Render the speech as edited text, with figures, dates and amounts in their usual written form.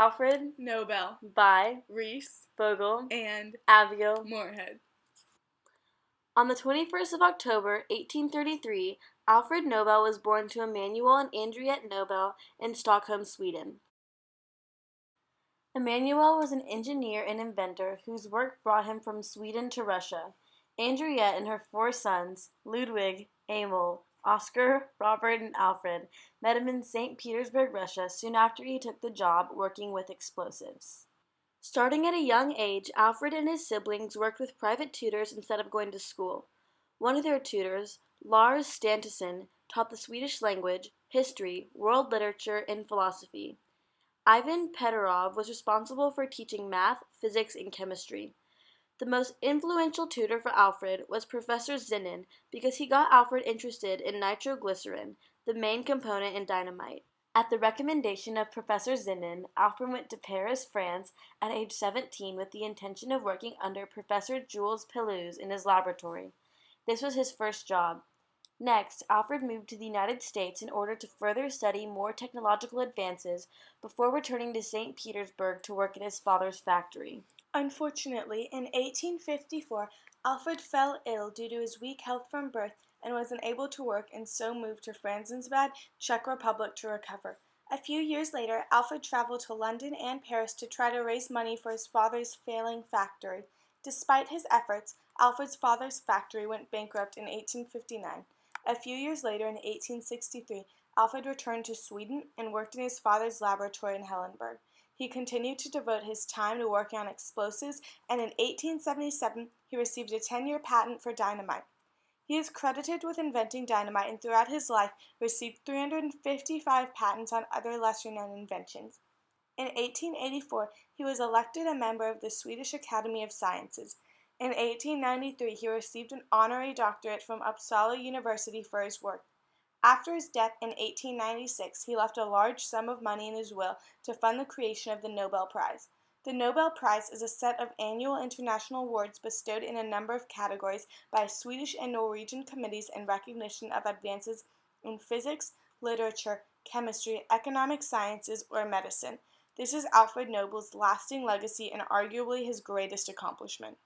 Alfred Nobel by Reese Vogel and Abigail Moorhead. On the 21st of October, 1833, Alfred Nobel was born to Emanuel and Andriette Nobel in Stockholm, Sweden. Emanuel was an engineer and inventor whose work brought him from Sweden to Russia. Andriette and her 4 sons, Ludwig, Emil, Oscar, Robert, and Alfred, met him in St. Petersburg, Russia, soon after he took the job working with explosives. Starting at a young age, Alfred and his siblings worked with private tutors instead of going to school. One of their tutors, Lars Stantesson, taught the Swedish language, history, world literature, and philosophy. Ivan Pedorov was responsible for teaching math, physics, and chemistry. The most influential tutor for Alfred was Professor Zinnin because he got Alfred interested in nitroglycerin, the main component in dynamite. At the recommendation of Professor Zinnin, Alfred went to Paris, France, at age 17 with the intention of working under Professor Jules Pelouse in his laboratory. This was his first job. Next, Alfred moved to the United States in order to further study more technological advances before returning to St. Petersburg to work in his father's factory. Unfortunately, in 1854, Alfred fell ill due to his weak health from birth and was unable to work and so moved to Franzensbad, Czech Republic to recover. A few years later, Alfred traveled to London and Paris to try to raise money for his father's failing factory. Despite his efforts, Alfred's father's factory went bankrupt in 1859. A few years later, in 1863, Alfred returned to Sweden and worked in his father's laboratory in Hellenberg. He continued to devote his time to working on explosives, and in 1877 he received a 10-year patent for dynamite. He is credited with inventing dynamite and throughout his life received 355 patents on other lesser-known inventions. In 1884, he was elected a member of the Swedish Academy of Sciences. In 1893, he received an honorary doctorate from Uppsala University for his work. After his death in 1896, he left a large sum of money in his will to fund the creation of the Nobel Prize. The Nobel Prize is a set of annual international awards bestowed in a number of categories by Swedish and Norwegian committees in recognition of advances in physics, literature, chemistry, economic sciences, or medicine. This is Alfred Nobel's lasting legacy and arguably his greatest accomplishment.